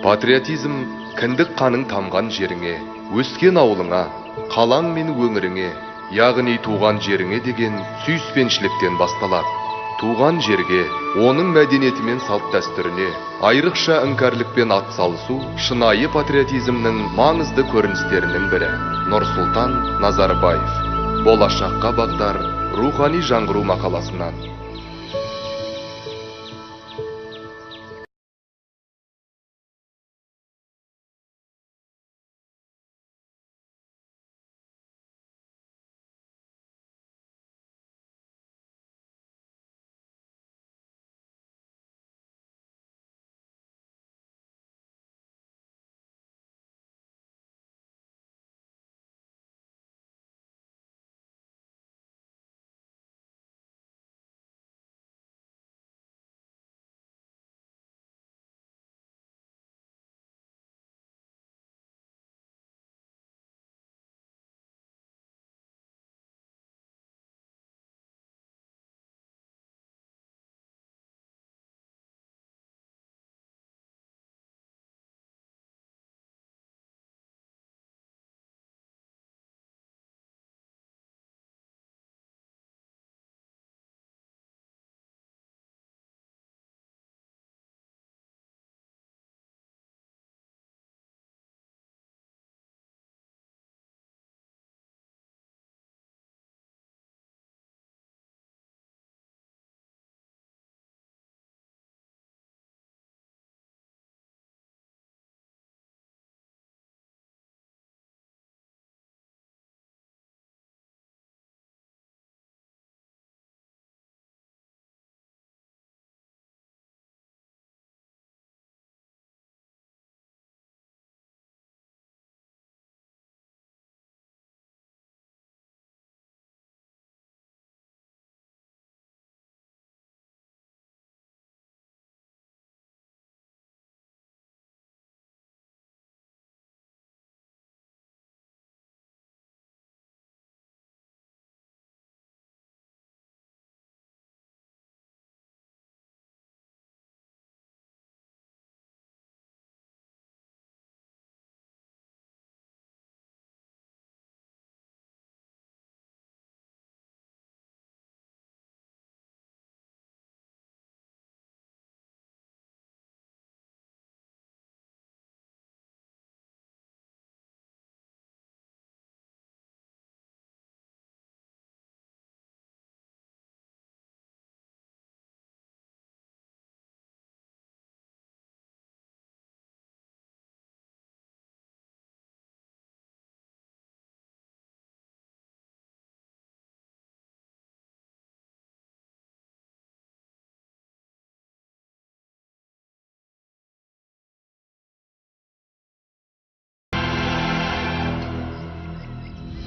Патриотизм кіндік қаның тамған жеріңе, өскен ауылыңа, қалаң мен өңіріңе, яғни туған жеріңе деген сүйіспеншіліктен басталады. Туған жерге, оның мәдениеті мен салт дәстүріне айрықша іңкәрлікпен атсалысу шынайы патриотизмнің маңызды көріністерінің бірі. Нұрсұлтан Назарбаев. Болашаққа бағдар рухани жаңғыру мақаласынан.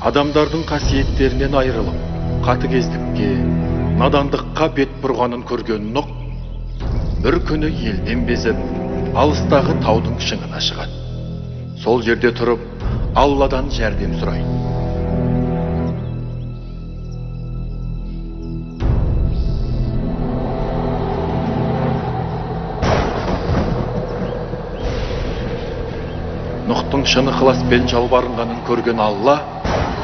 Адамдардың қасиеттерінен айырылып, қатыгездікке, надандыққа бет бұрғанын көрген Нұх, бір күні елден безіп, алыстағы таудың шыңына шығады. Сол жерде тұрып, Алладан жәрдем сұрайды. Нұхтың шын ықыласпен жалбарынғанын көрген Алла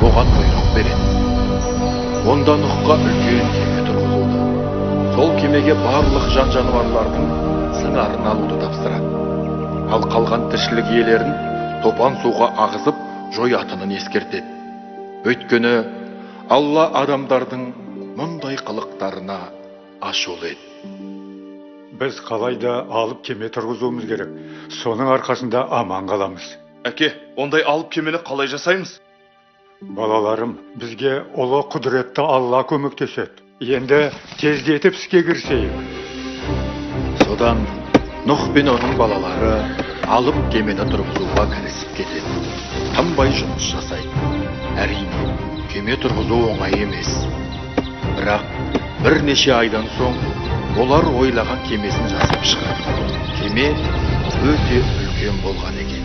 оған бұйрық береді. Онда Нұхқа үлкен кеме тұрғызылды. Сол кемеге барлық жан-жануарлардың сыңарын алуды тапсырады. Ал қалған тіршілік иелерін топан суға ағызып жоятынын ескертеді. Өйткені Алла адамдардың мұндай қылықтарына ашулы еді. Біз қалайда алып кеме тұрғызуымыз керек. Соның арқасында аман қаламыз. Әке, ондай алып кемені қалай жасаймыз? Балаларым, бізге ұлы құдіретті Алла көмектеседі. Енді тездетіп іске кірісейік. Содан Нұх пен оның балалары алып кемені тұрғызуға кірісіп кетеді. Тынбай жұмыс жасайды. Әрине, кеме тұрғызу оңай емес. Бірақ бірнеше айдан соң олар ойлаған кемесін жасап шығарды. Кеме өте үлкен болған екен.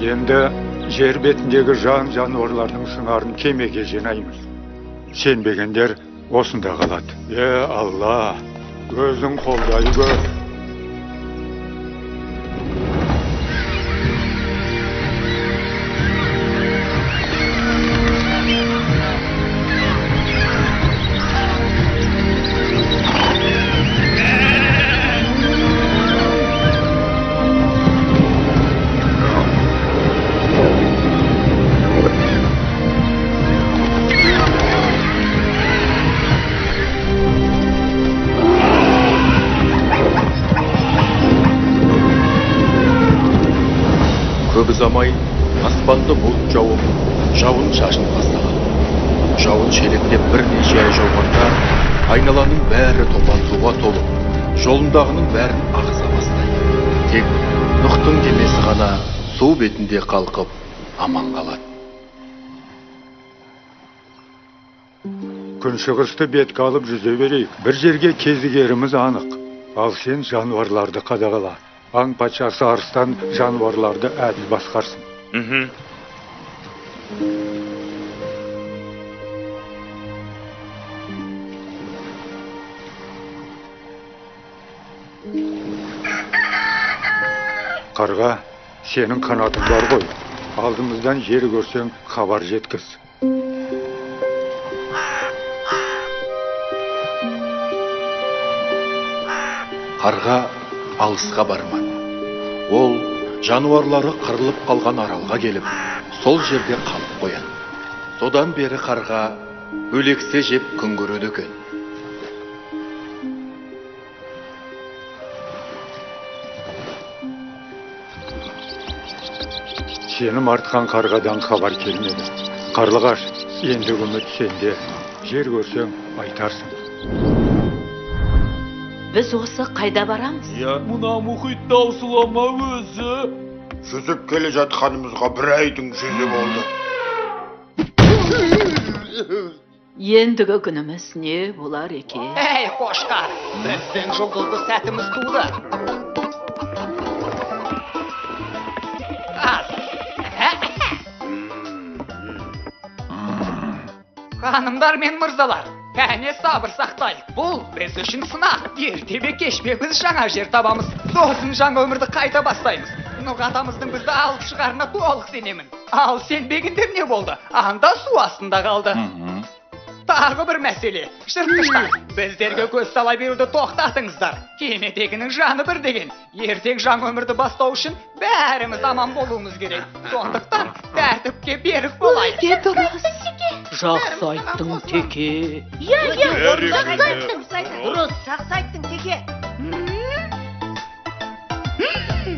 Енді жер бетіндегі жан-жануарлардың сыңарын кемеге жинаймыз. Сенбегендер осында қалады. Алла, Өзің қолдай көр. Көп ұзамай аспанды бұлт жауып, жауын шашын бастаған. Жауын шелектеп бірнеше ай жауғанда, айналаның бәрі топан суға толып, жолындағының бәрін ағыза бастайды. Тек Нұхтың кемесі ғана су бетінде қалқып, аман қалады. Күншығысты бетке алып жүзе берейік. Бір жерге кезігеріміз анық. Ал сен жануарларды қадағала. Аң патшасы арыстан жануарларды әділ басқарсын. Қарға, сенің қанатың бар ғой. Алдымыздан жер көрсең, хабар жеткіз. Қарға алысқа бармады. Ол жануарлары қырылып қалған аралға келіп, сол жерде қалып қояды. Содан бері қарға өлексе жеп күн көреді екен. Сенім артқан қарғадан хабар келмеді. Қарлығаш, енді үміт сенде. Жер көрсең айтарсың. Біз осы қайда барамыз? Мына мұхит таусылама өзі. Жүзіп келе жатқанымызға бір айдың жүзі болды. Ендігі күніміз не болар екен? Ей, қошқар, біздің жұлдызды сәтіміз туды. Ханымдар мен мырзалар, кәне сабыр сақтайық. Бұл біз үшін сынақ. Ерте ме кеш пе біз жаңа жер табамыз. Сосын жаңа өмірді қайта бастаймыз. Нұх атамыздың бізді алып шығарына толық сенемін. Ал сенбегендер не болды? Анда су астында қалды. Тағы бір мәселе. Жыртқыштар, біздерге көз сала беруді тоқтатыңыздар. Кемедегінің жаны бір деген. Ертең жаңа өмірді бастау үшін бәріміз аман болуымыз керек. Сондықтан тәртіпке берік болайық. Жақсы айттың, Теке. Жақсы айттың, Теке.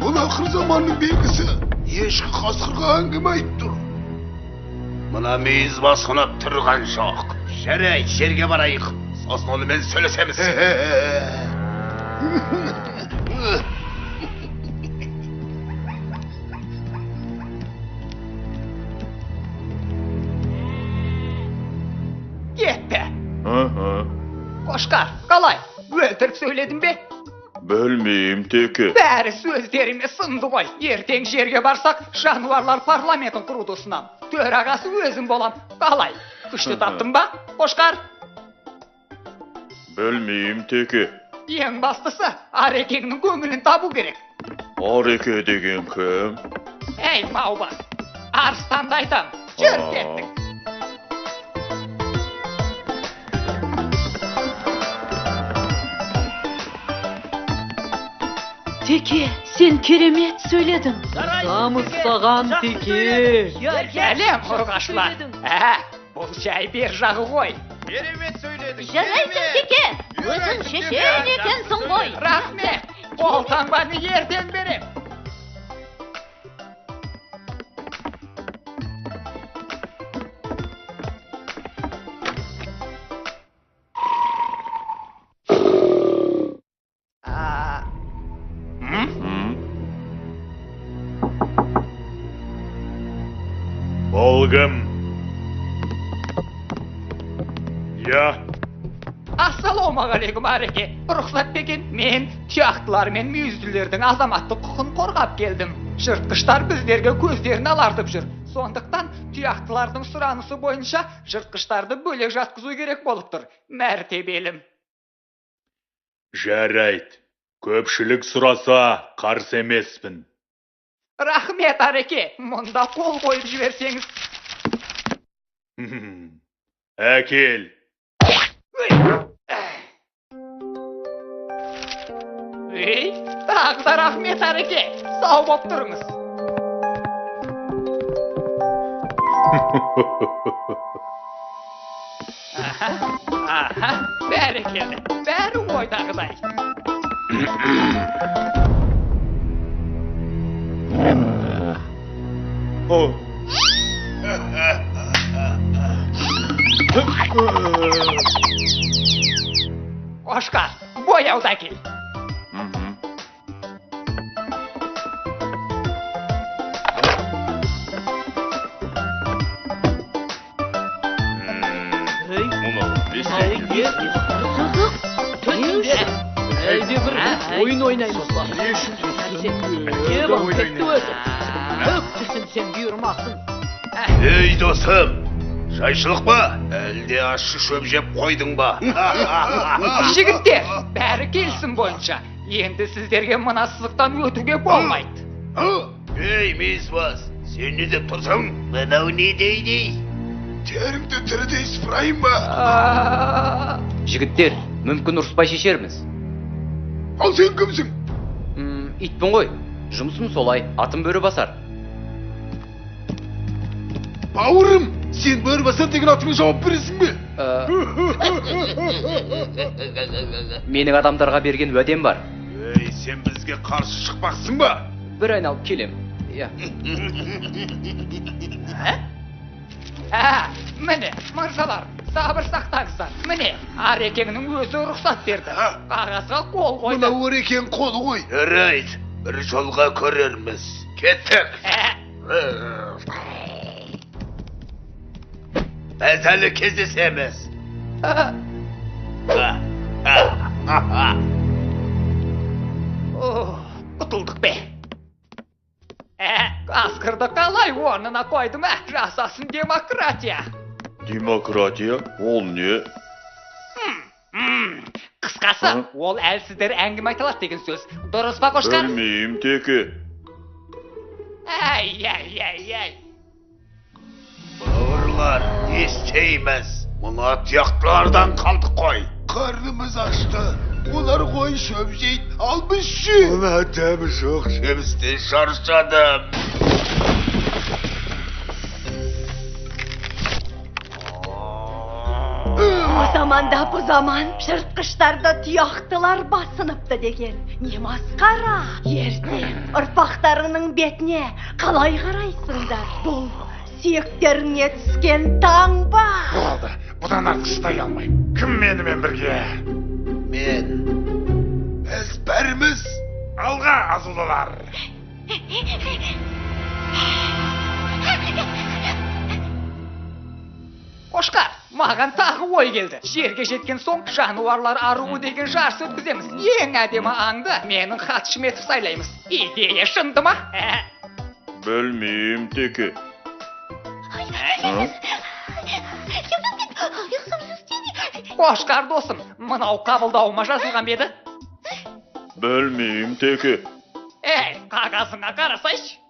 Бұл ақыр заманның белгісі. Ешкі қасқырға әңгіме айтып тұр. Мына мейіз басқынап тұрған жоқ. Жарайды, жерге барайық. Сосын онымен сөйлесеміз. Кетті. Қошқар, қалай? Өлтіріп сөйледің бе? Білмеймін, Теке. Бәрі сөздеріме сынды ғой. Ертең жерге барсақ, жануарлар парламентін құруды ұсынам. Төрағасы өзім болам. Қалай? Күшті таптың ба, Қошқар? Білмеймін, Теке. Ең бастысы, Арекеңнің көңілін табу керек. Ареке деген кім? Ей, Маубас, арыстанды айтам. Жүр кеттік. Теке, сен керемет сөйледің. Замыз саған, Теке. Сәлем, ұрғашылар. Бұл жай бер жағы ғой. Керемет сөйледі. Жарайсың, Теке. Өзің шешен екенсің ғой. Рахмет. Қолтаңбаны ертең берем. Ол кім? Ассалаумағалейкум, Ареке. Рұқсат берген, мен тұяқтылар мен мүйізділердің азаматтық құқын қорғап келдім. Жыртқыштар біздерге көздерін алартып жүр. Сондықтан тұяқтылардың сұранысы бойынша жыртқыштарды бөлек жатқызу керек болып тұр. Мәртебелім. Жарайт. Көпшілік сұраса қарсы емеспін. Рахмет, Ареке. Мұнда қол қойып жіберсеңіз. Әкел. Тағы да рахмет, Ареке. Сау боп тұрыңыз. Бәрекелді. Бәрі ойдағыдай. Қошқар, бояуды әкел. Әлде бір ойын ойнаймыз ба? Сен бұйырмақсың. Ей досым, жайшылық ба? Әлде ащы шөп жеп қойдың ба? Жігіттер, бәрі келсін бойынша. Енді сіздерге мына сызықтан өтуге болмайды. Ей, мейізбас, сен не деп тұрсың? Мынау не дейді? Теріңді тірідей сыпырайын ба? Жігіттер, мүмкін ұрыспай шешерміз. Ал сен кімсің? Итпін ғой, жұмысым солай, атым бөрі басар. Бауырым, сен бөрі басар деген атыңа жауап бересің бе? Менің адамдарға берген уәдем бар. Ей, сен бізге қарсы шықпақсың ба? Бір айналып келем. Міне, мырзалар, сабыр сақтаңыздар. Міне, Арекеңнің өзі рұқсат берді. Қағазға қол қойды. Мына Арекең қолы ғой. Жарайды, бір жолға көрерміз. Кеттік. Біз әлі кездесеміз. Құтылдық бе. Қасқырды қалай орнына қойды ма? Жасасын демократия. Демократия? Ол не? Қысқасы, ол әлсіздер әңгіме айтылады деген сөз. Дұрыс па, Қошқар? Білмеймін, Теке. Әй. Бауырлар, не істейміз? Мұна тұяқтылардан қалдық қой. Қарнымыз ашты. Олар қой шөп жейді, ал біз ше. Мұна дәмі жоқ, жемістен шаршадым. О заманда бұ заман жыртқыштарды тұяқтылар басыныпты деген. Не масқара? Ертең ұрпақтарының бетіне қалай қарайсыңдар? Бұл сүйектеріне түскен таңба. Болды, бұдан артық шыдай алмаймын. Кім менімен бірге? Біз бәріміз. Алға, азулылар! Қошқар, маған тағы ой келді. Жерге жеткен соң жануарлар аруы деген жарыс өткіземіз. Ең әдемі аңды менің хатшым етіп сайлаймыз. Идея шынды ма? Білмеймін, Теке. Қошқар досым, мынау қабылдауыма жазылған беді? Білмеймін, Теке. Әй, қағазыңа қарасайшы.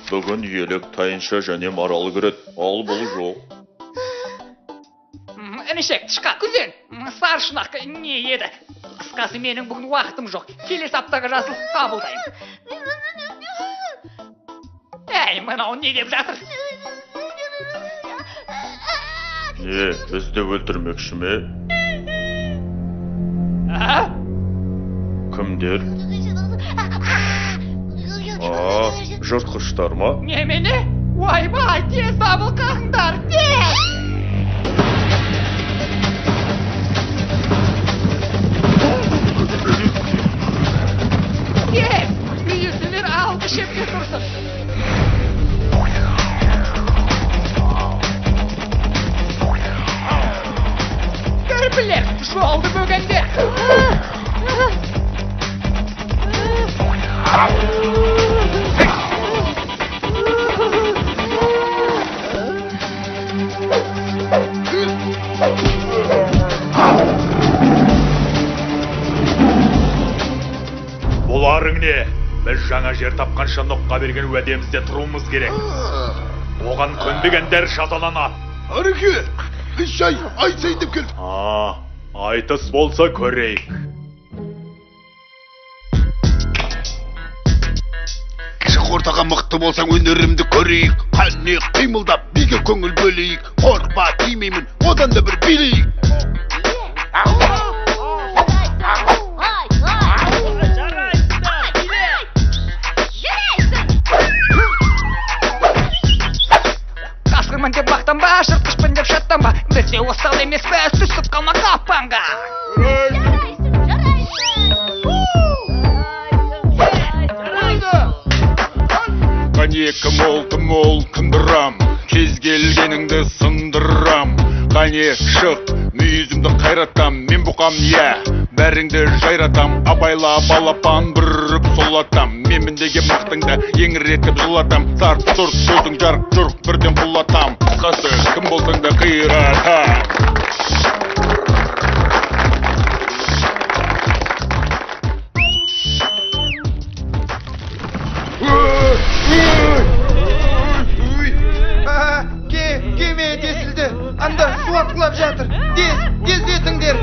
Бүгін елік, тайынша және марал кіреді. Ал бұл жоқ. Інішек, тышқа, күзен. Саршынақ не еді? Қысқасы менің бүгін уақытым жоқ. Келесі аптаға жазылып қабылдаймын. Әй, мынау не деп жатыр? Не, бізді өлтірмекші ме? Кімдер? Жыртқыштар ма? Немене? Ойбай, тез дабыл қағыңдар, тез! Тез! Үйісілер алды шепке тұрсын. Кірпілер, жолды бөгендер! Көрің не? Біз жаңа жер тапқанша Нұққа берген уәдемізде тұруымыз керек. Оған көнбегендер жазаланады. Арыке, үш ай айтсайын деп келдім. Айтыс болса көрейік. Шық ортаға мықты болсаң өнерімді көрейік. Қане қимылдап, биге көңіл бөлейік. Қорқпа тимеймін, одан да бір билейік. Қасқырмын деп мақтанба, жыртқышпын деп шаттанба. Бізде осал емес пе, түсіп қалма қапанға. Қанекі мол күндірам, кез келгеніңді сындырам. Қане шық, мүйізімді қайратам, мен бұқам бәріңді жайратам. Абайла балапан бүріп солатам, мен міндеге мақтыңды еңіретіп жылатам. Сарт сұрт сөзің жарқ жұрқ бірден бұлатам. Қысы кім болсаң да қиратам. Кеме тесілді, анда су атқылап жатыр. Тездетіңдер.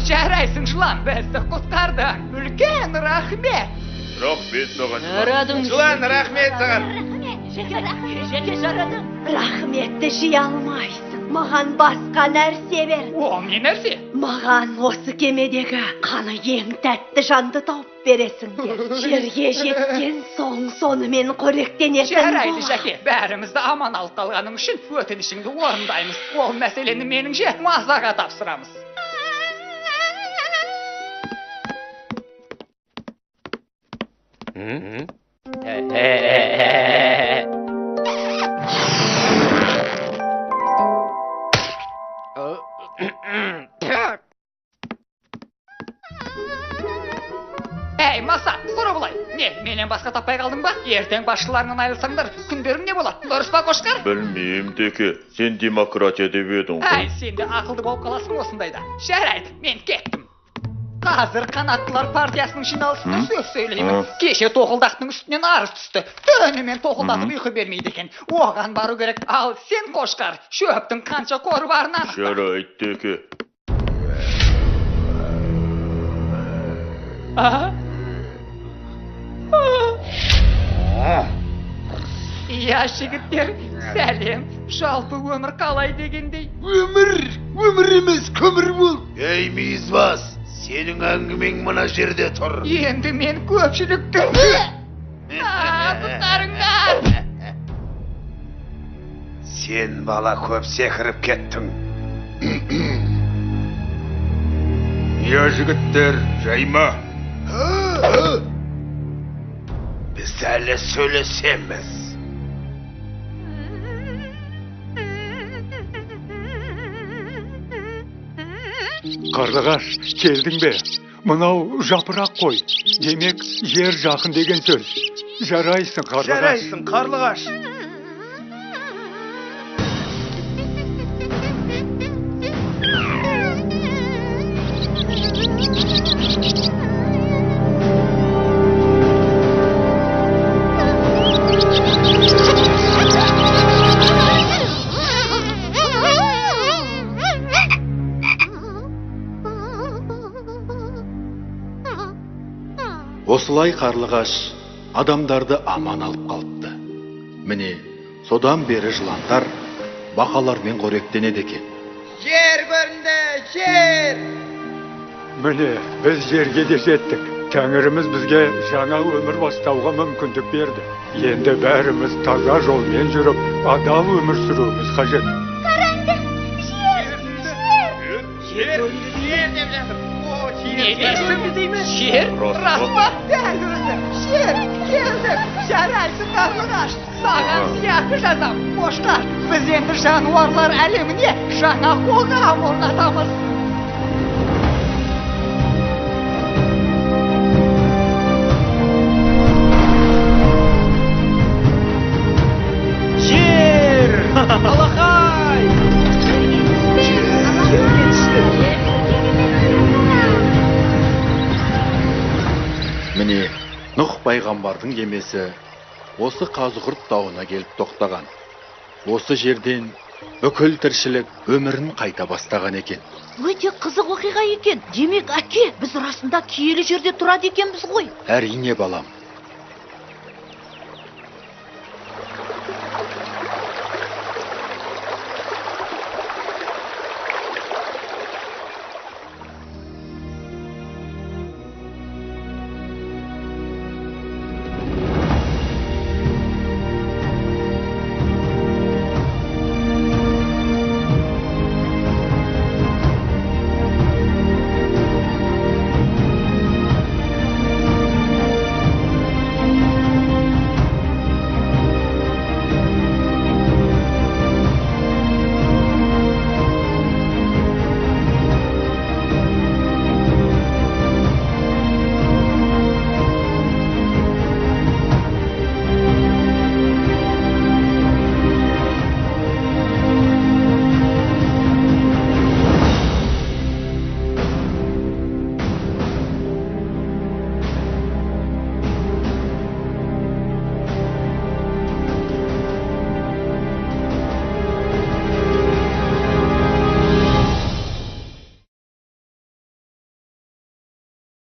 Жарайсың жылан, бізді құтқардың. Үлкен рахмет. Рахмет саған. Жылан, рахмет саған. Жеке жарады. Рахметті жей алмайсың. Маған басқа нәрсе бер. О, не нәрсе? Маған осы кемедегі қаны ең тәтті жанды тауып бересіңдер. Жерге жеткен соң сонымен қоректенесің. Жарайды жәке, бәрімізді аман алып қалғаның үшін өтінішіңді орындаймыз. Ол мәселені меніңше мазаға тапсырамыз. Әй, Маса, сұра бұлай. Не, менен басқа таппай қалдың ба? Ертең басшыларынан айырылсаңдар, күндерің не болады? Дұрыс па, Қошқар? Білмеймін, Теке. Сен демократия деп едің ғой. Әй, сен де ақылды болып қаласың осындайда. Жарайды, мен кеттім. Қазір қанаттылар партиясының жиналысында сөз сөйлеймін. Кеше тоқылдақтың үстінен арыз түсті. Түнімен тоқылдатып ұйқы бермейді екен. Оған бару керек. Ал сен, Қошқар, шөптің қанша қоры барын анықта. Жарайды, Теке. Иә, жігіттер, сәлем. Жалпы өмір қалай дегендей? Өмір емес, көмір бол. Ей, мейізбас, сенің әңгімең мына жерде тұр. Енді мен көпшіліктің... Құтарыңдар! Сен бала көп секіріп кеттің. Я жігіттер, жайма. Біз әлі сөйлесеміз. Қарлығаш, келдің бе? Мынау жапырақ қой. Демек, жер жақын деген сөз. Жарайсың, Қарлығаш. Жарайсың, Қарлығаш. Осылай Қарлығаш адамдарды аман алып қалыпты. Міне, содан бері жыландар бақалармен қоректенеді екен. Жер көрінді, жер! Міне, біз жерге де жеттік. Тәңіріміз бізге жаңа өмір бастауға мүмкіндік берді. Енді бәріміз таза жолмен жүріп, адал өмір сүруіміз қажет. Қараңды, жер! Жер деп жатыр. Не дейсің? Жер? Рахмат, дәл өзі. Жер, келдім. Жарайсың, Қарлығаш. саған сияқты жазам. Қошқар, біз енді жануарлар әлеміне жаңа қоғам орнатамыз. Жер! Алақай! Міне, Нұх пайғамбардың кемесі осы Қазығұрт тауына келіп тоқтаған. Осы жерден бүкіл тіршілік өмірін қайта бастаған екен. Өте қызық оқиға екен. Демек, әке, біз расында киелі жерде тұрады екенбіз ғой. Әрине балам,